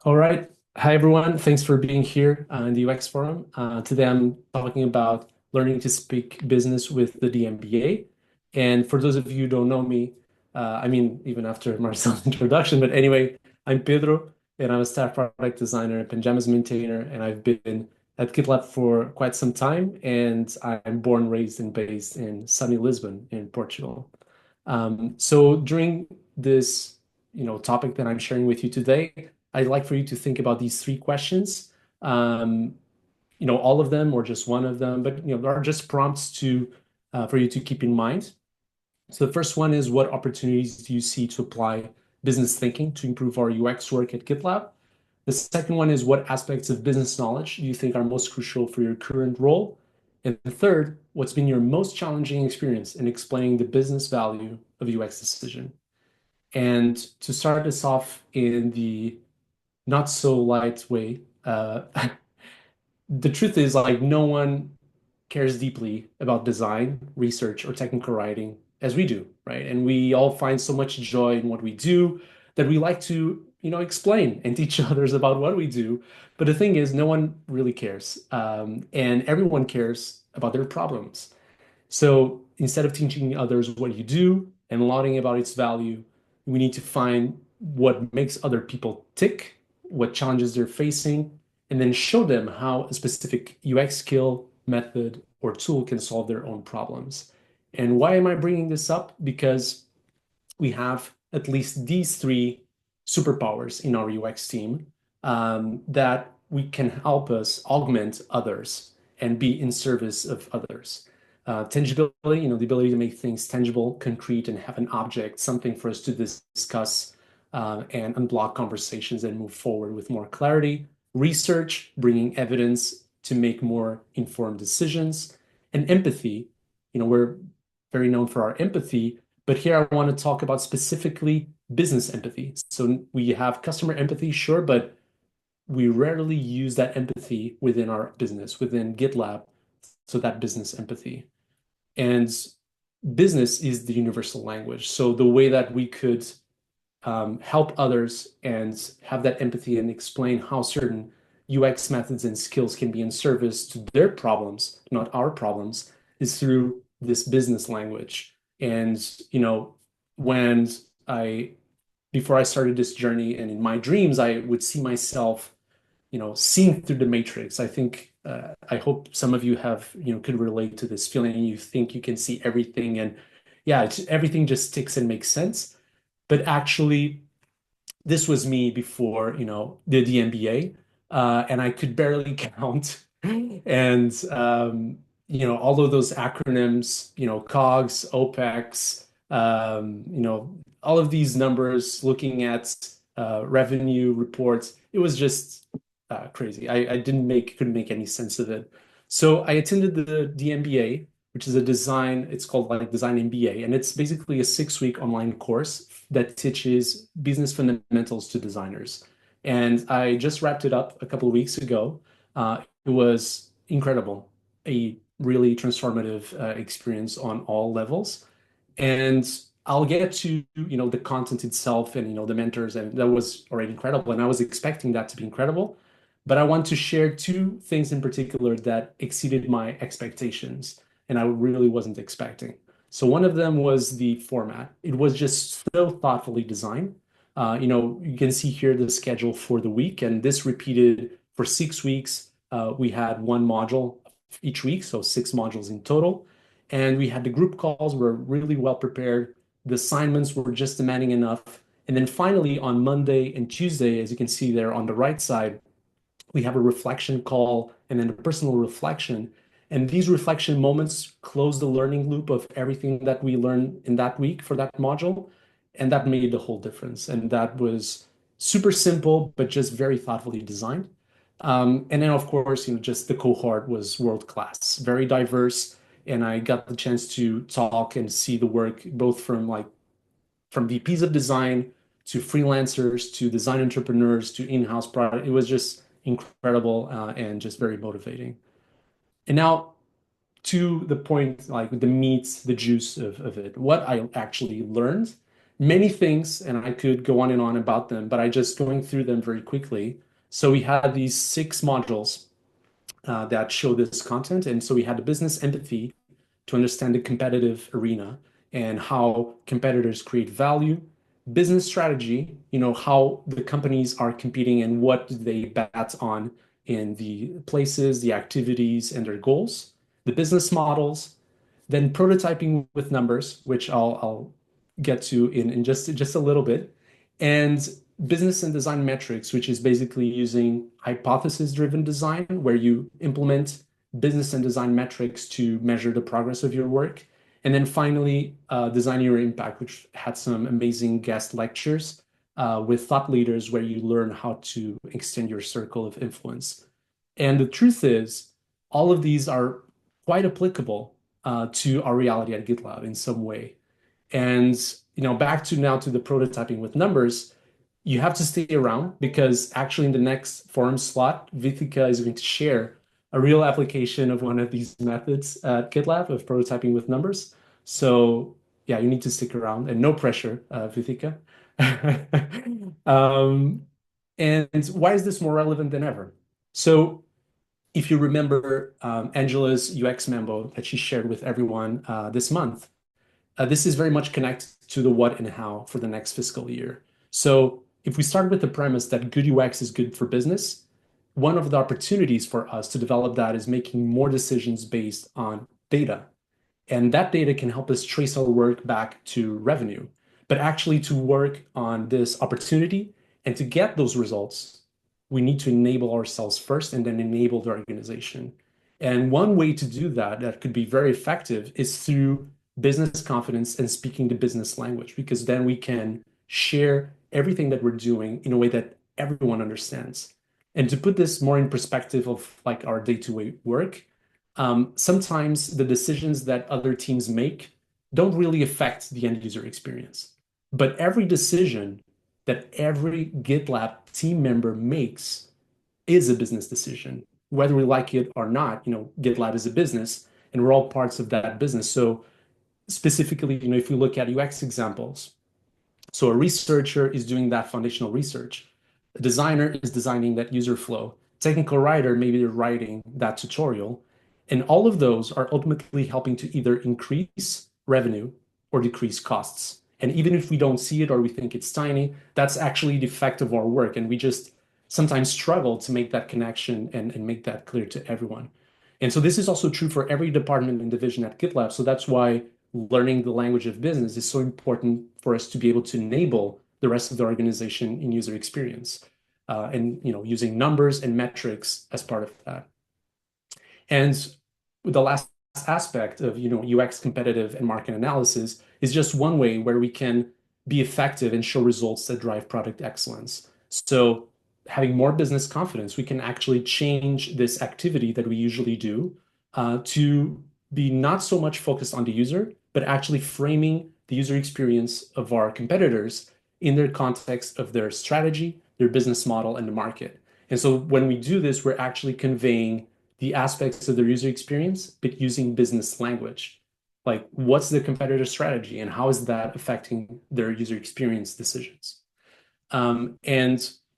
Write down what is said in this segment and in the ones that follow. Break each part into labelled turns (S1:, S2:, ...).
S1: All right. Hi, everyone. Thanks for being here in the UX Forum. Today, I'm talking about learning to speak business with the d.MBA. And for those of you who don't know me, even after Marcel's introduction, but anyway, I'm Pedro, and I'm a staff product designer and pajamas maintainer, and I've been at GitLab for quite some time, and I'm born, raised, and based in sunny Lisbon in Portugal. So during this, topic that I'm sharing with you today, I'd like for you to think about these three questions. Um, all of them or just one of them, but there are just prompts to for you to keep in mind. So the first one is, what opportunities do you see to apply business thinking to improve our UX work at GitLab? The second one is, what aspects of business knowledge do you think are most crucial for your current role? And the third, what's been your most challenging experience in explaining the business value of UX decision? And to start us off in the not so light way, the truth is, like, no one cares deeply about design, research, or technical writing as we do, right? And we all find so much joy in what we do that we like to, explain and teach others about what we do. But the thing is, no one really cares, and everyone cares about their problems. So instead of teaching others what you do and lauding about its value, we need to find what makes other people tick, what challenges they're facing, and then show them how a specific UX skill, method, or tool can solve their own problems. And why am I bringing this up? Because we have at least these three superpowers in our UX team that we can help us augment others and be in service of others. Tangibility, the ability to make things tangible, concrete, and have an object, something for us to discuss and unblock conversations and move forward with more clarity. Research, bringing evidence to make more informed decisions. And empathy, we're very known for our empathy, but here I want to talk about specifically business empathy. So we have customer empathy, sure, but we rarely use that empathy within our business, within GitLab, so that business empathy. And business is the universal language. So the way that we could help others and have that empathy and explain how certain UX methods and skills can be in service to their problems, not our problems, is through this business language. And, when I, before I started this journey and in my dreams, I would see myself, seeing through the matrix. I think, I hope some of you have, could relate to this feeling. You think you can see everything, and yeah, everything just sticks and makes sense. But actually, this was me before, the d.MBA, and I could barely count. And, all of those acronyms, COGS, OPEX, all of these numbers, looking at revenue reports, it was just crazy. I couldn't make any sense of it. So I attended the d.MBA, which is it's called like Design MBA, and it's basically a 6-week online course that teaches business fundamentals to designers. And I just wrapped it up a couple of weeks ago. It was incredible, a really transformative experience on all levels. And I'll get to, the content itself and, the mentors, and that was already incredible. And I was expecting that to be incredible. But I want to share two things in particular that exceeded my expectations and I really wasn't expecting. So one of them was the format. It was just so thoughtfully designed. You can see here the schedule for the week, and this repeated for 6 weeks. We had one module each week, so 6 modules in total. And we had the group calls were really well prepared. The assignments were just demanding enough. And then finally, on Monday and Tuesday, as you can see there on the right side, we have a reflection call and then a personal reflection. And these reflection moments close the learning loop of everything that we learned in that week for that module. And that made the whole difference. And that was super simple, but just very thoughtfully designed. And then, of course, just the cohort was world class, very diverse. And I got the chance to talk and see the work both from VPs of design to freelancers to design entrepreneurs to in-house product. It was just incredible and just very motivating. And now to the point, like the meat, the juice of it, what I actually learned. many things, and I could go on and on about them, but I just going through them very quickly. So we had these 6 modules that show this content. And so we had the business empathy to understand the competitive arena and how competitors create value, business strategy, how the companies are competing and what do they bet on in the places, the activities, and their goals, the business models, then prototyping with numbers, which I'll get to in just a little bit, and business and design metrics, which is basically using hypothesis-driven design, where you implement business and design metrics to measure the progress of your work. And then finally, design your impact, which had some amazing guest lectures with thought leaders where you learn how to extend your circle of influence. And the truth is, all of these are quite applicable to our reality at GitLab in some way. And back to now to the prototyping with numbers, you have to stay around because actually in the next forum slot, Vitika is going to share a real application of one of these methods at GitLab of prototyping with numbers. So yeah, you need to stick around and no pressure, Vitika. Um, and why is this more relevant than ever? So if you remember Angela's UX memo that she shared with everyone this month, this is very much connected to the what and how for the next fiscal year. So if we start with the premise that good UX is good for business, one of the opportunities for us to develop that is making more decisions based on data. And that data can help us trace our work back to revenue. But actually, to work on this opportunity and to get those results, we need to enable ourselves first and then enable the organization. And one way to do that, that could be very effective, is through business confidence and speaking the business language, because then we can share everything that we're doing in a way that everyone understands. And to put this more in perspective of like our day-to-day work, sometimes the decisions that other teams make don't really affect the end user experience. But every decision that every GitLab team member makes is a business decision, whether we like it or not. GitLab is a business, and we're all parts of that business. So specifically, if you look at UX examples, so a researcher is doing that foundational research. A designer is designing that user flow. Technical writer, maybe they're writing that tutorial. And all of those are ultimately helping to either increase revenue or decrease costs. And even if we don't see it or we think it's tiny, that's actually the effect of our work. And we just sometimes struggle to make that connection and make that clear to everyone. And so this is also true for every department and division at GitLab. So that's why learning the language of business is so important for us to be able to enable the rest of the organization in user experience, and using numbers and metrics as part of that. And the last aspect of UX competitive and market analysis is just one way where we can be effective and show results that drive product excellence. So having more business confidence, we can actually change this activity that we usually do to be not so much focused on the user, but actually framing the user experience of our competitors in their context of their strategy, their business model, and the market. And so when we do this, we're actually conveying the aspects of their user experience, but using business language. Like, what's the competitor strategy and how is that affecting their user experience decisions? And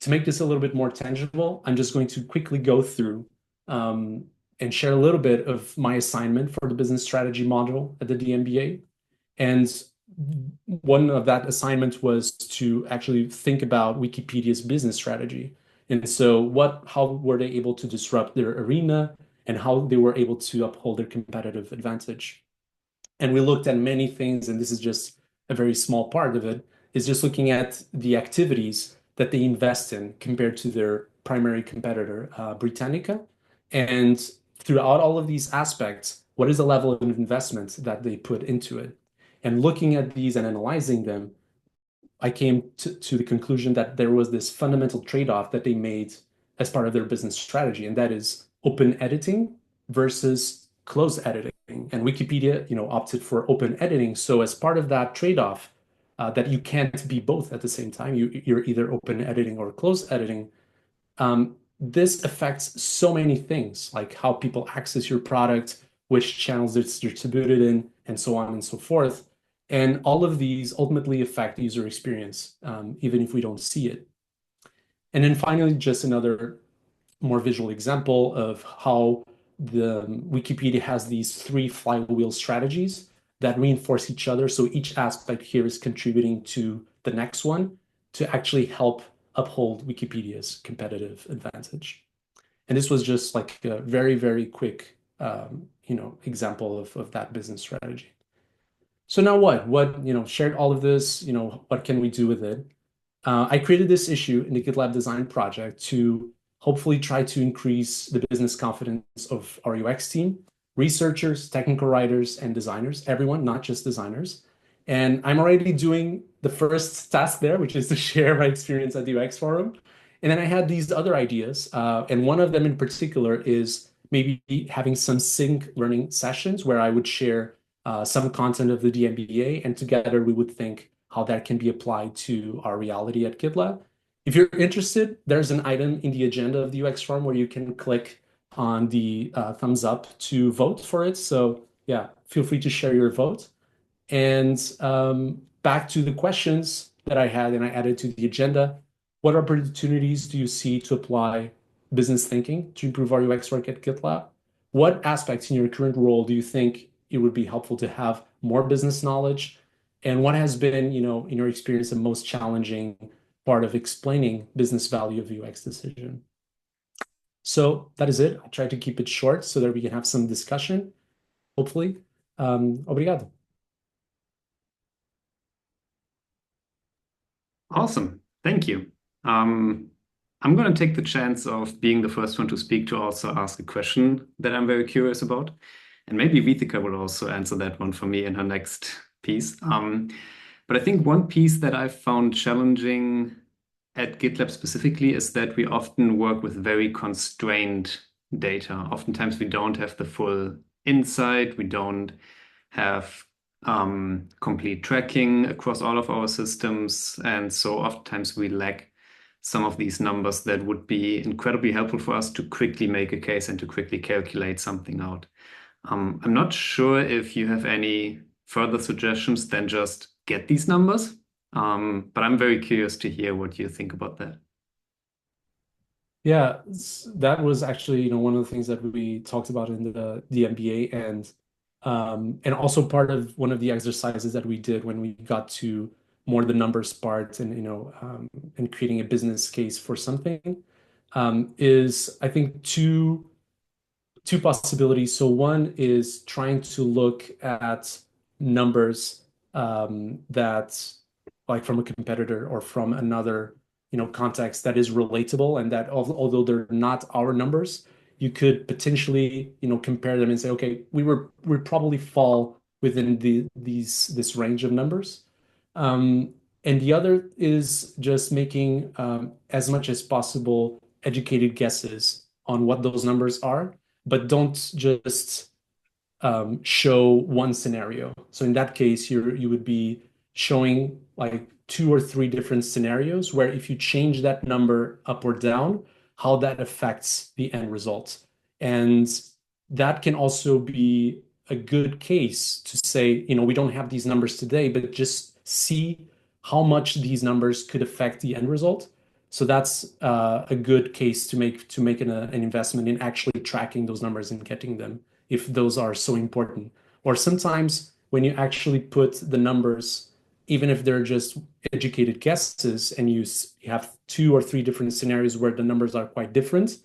S1: to make this a little bit more tangible, I'm just going to quickly go through and share a little bit of my assignment for the business strategy module at the d.MBA. And one of that assignment was to actually think about Wikipedia's business strategy. And so how were they able to disrupt their arena and how they were able to uphold their competitive advantage? And we looked at many things, and this is just a very small part of it, is just looking at the activities that they invest in compared to their primary competitor, Britannica. And throughout all of these aspects, what is the level of investment that they put into it? And looking at these and analyzing them, I came to the conclusion that there was this fundamental trade-off that they made as part of their business strategy, and that is open editing versus closed editing. And Wikipedia, opted for open editing. So as part of that trade-off, that you can't be both at the same time, you're either open editing or closed editing. This affects so many things, like how people access your product, which channels it's distributed in, and so on and so forth. And all of these ultimately affect the user experience, even if we don't see it. And then finally, just another more visual example of how the Wikipedia has these three flywheel strategies that reinforce each other. So each aspect here is contributing to the next one to actually help uphold Wikipedia's competitive advantage. And this was just like a very, very quick, example of that business strategy. So now what? Shared all of this, what can we do with it? I created this issue in the GitLab design project to hopefully try to increase the business confidence of our UX team, researchers, technical writers, and designers, everyone, not just designers. And I'm already doing the first task there, which is to share my experience at the UX Forum. And then I had these other ideas, and one of them in particular is maybe having some sync learning sessions where I would share some content of the d.MBA, and together we would think how that can be applied to our reality at GitLab. If you're interested, there's an item in the agenda of the UX Forum where you can click on the thumbs up to vote for it. So yeah, feel free to share your vote. And back to the questions that I had and I added to the agenda. What opportunities do you see to apply business thinking to improve our UX work at GitLab? What aspects in your current role do you think it would be helpful to have more business knowledge? And what has been, in your experience, the most challenging part of explaining business value of UX decision? So that is it. I tried to keep it short so that we can have some discussion, hopefully. Obrigado.
S2: Awesome. Thank you. I'm going to take the chance of being the first one to speak to also ask a question that I'm very curious about. And maybe Vitika will also answer that one for me in her next piece. But I think one piece that I've found challenging at GitLab specifically is that we often work with very constrained data. Oftentimes we don't have the full insight. We don't have complete tracking across all of our systems. And so oftentimes we lack some of these numbers that would be incredibly helpful for us to quickly make a case and to quickly calculate something out. I'm not sure if you have any further suggestions than just get these numbers, but I'm very curious to hear what you think about that.
S1: Yeah, that was actually, one of the things that we talked about in the MBA, and also part of one of the exercises that we did when we got to more the numbers part and and creating a business case for something, is I think two possibilities. So one is trying to look at numbers that like from a competitor or from another, context that is relatable and that although they're not our numbers, you could potentially, compare them and say, okay, we probably fall within this range of numbers. And the other is just making as much as possible educated guesses on what those numbers are, but don't just show one scenario. So in that case, you would be showing like two or three different scenarios where if you change that number up or down, how that affects the end result. And that can also be a good case to say, we don't have these numbers today, but just see how much these numbers could affect the end result. So that's a good case to make an investment in actually tracking those numbers and getting them if those are so important. Or sometimes when you actually put the numbers, even if they're just educated guesses, and you have two or three different scenarios where the numbers are quite different,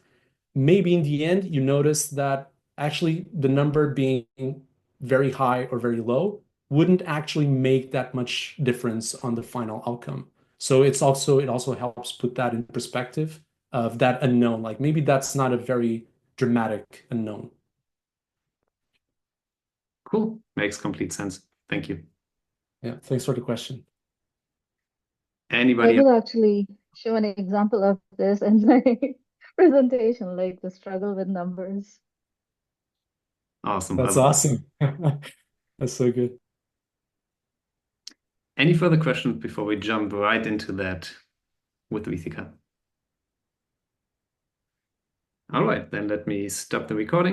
S1: maybe in the end you notice that actually the number being very high or very low wouldn't actually make that much difference on the final outcome. So it also helps put that in perspective of that unknown. Like maybe that's not a very dramatic unknown.
S2: Cool. Makes complete sense. Thank you.
S1: Yeah, thanks for the question.
S3: I
S2: Anybody else?
S3: will actually show an example of this in my presentation, like the struggle with numbers.
S2: Awesome. I
S1: That's
S2: love it.
S1: awesome. That's so good.
S2: Any further questions before we jump right into that with Vithika? All right, then let me stop the recording.